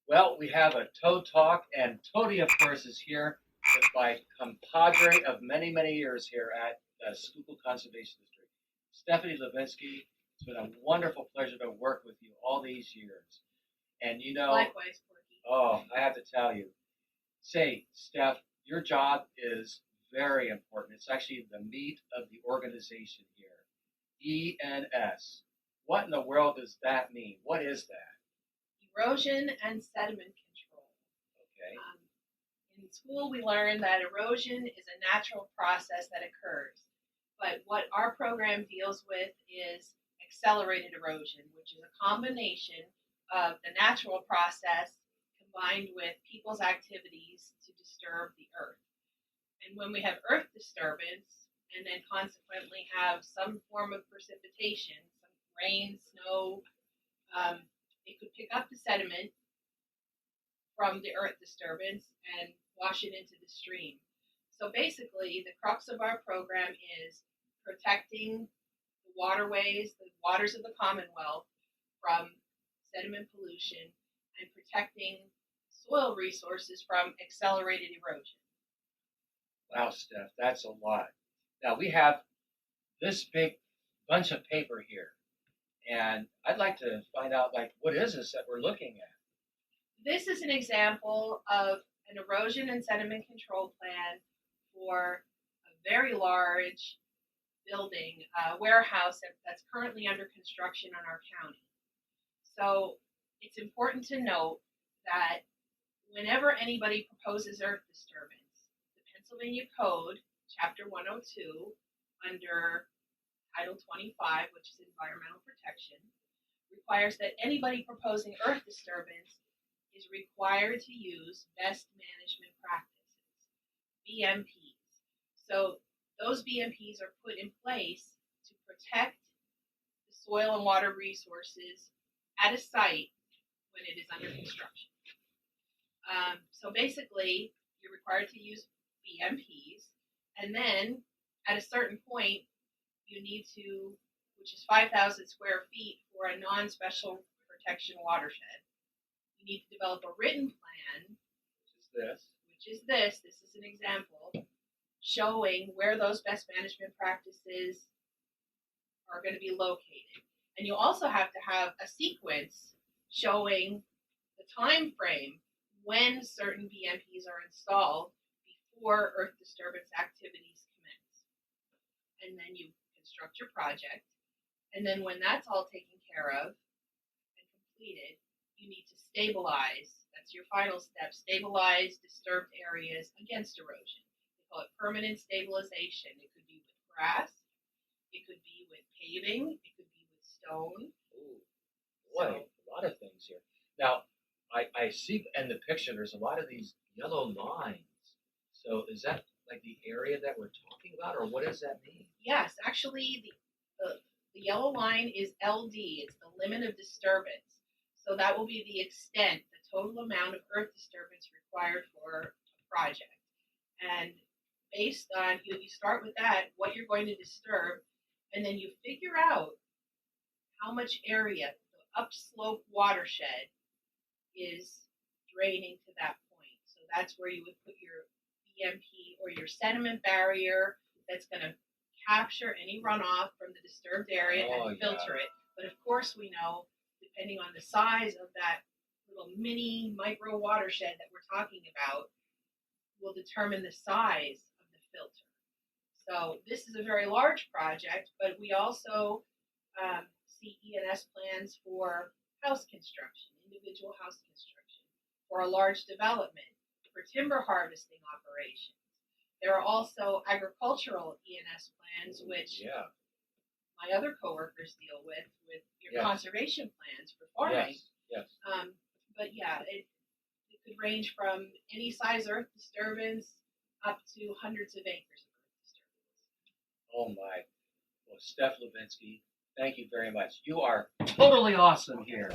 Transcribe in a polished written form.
Well, we have a toad talk, and Tony, of course, is here with my compadre of many, many years here at the Schuylkill Conservation District, Stephanie Lubinsky. It's been a wonderful pleasure to work with you all these years. And Likewise, Porky. oh, I have to tell you, say, Steph, your job is very important. It's actually the meat of the organization here. ENS. What in the world does that mean? What is that? Erosion and sediment control. Okay. In school, we learned that erosion is a natural process that occurs. But what our program deals with is accelerated erosion, which is a combination of the natural process combined with people's activities to disturb the earth. And when we have earth disturbance, and then consequently have some form of precipitation, some rain, snow, it could pick up the sediment from the earth disturbance and wash it into the stream. So basically, the crux of our program is protecting the waterways, the waters of the Commonwealth from sediment pollution and protecting soil resources from accelerated erosion. Wow, Steph, that's a lot. Now we have this big bunch of paper here, and I'd like to find out, what is this that we're looking at? This is an example of an erosion and sediment control plan for a very large building, warehouse that's currently under construction in our county. So it's important to note that whenever anybody proposes earth disturbance, the Pennsylvania Code, Chapter 102, under Title 25, which is Environmental Protection, requires that anybody proposing earth disturbance is required to use best management practices, BMPs. So those BMPs are put in place to protect the soil and water resources at a site when it is under construction. So basically, you're required to use BMPs, and then at a certain point, you need to, which is 5,000 square feet for a non-special protection watershed. You need to develop a written plan, which is this. This is an example showing where those best management practices are going to be located. And you also have to have a sequence showing the time frame when certain BMPs are installed before earth disturbance activities commence. And then you construct your project. And then when that's all taken care of and completed, you need to stabilize. That's your final step. Stabilize disturbed areas against erosion. We call it permanent stabilization. It could be with grass. It could be with paving. It could be with stone. Ooh, boy, a lot of things here. Now, I see in the picture there's a lot of these yellow lines. So is that like the area that we're talking about, or what does that mean? Yes, actually, the yellow line is LD. It's the limit of disturbance. So that will be the extent, the total amount of earth disturbance required for a project. And based on, you start with that, what you're going to disturb, and then you figure out how much area the upslope watershed is draining to that point. So that's where you would put your BMP or your sediment barrier that's going to capture any runoff from the disturbed area and filter it. But of course, we know, depending on the size of that little mini micro watershed that we're talking about, will determine the size of the filter. So this is a very large project, but we also see ENS plans for house construction, individual house construction, for a large development, for timber harvesting operations. There are also agricultural ENS plans, which my other coworkers deal with your conservation plans for farming. Yes. But yeah, it could range from any size earth disturbance up to hundreds of acres of earth disturbance. Oh my. Well, Steph Lubinsky, thank you very much. You are totally awesome here.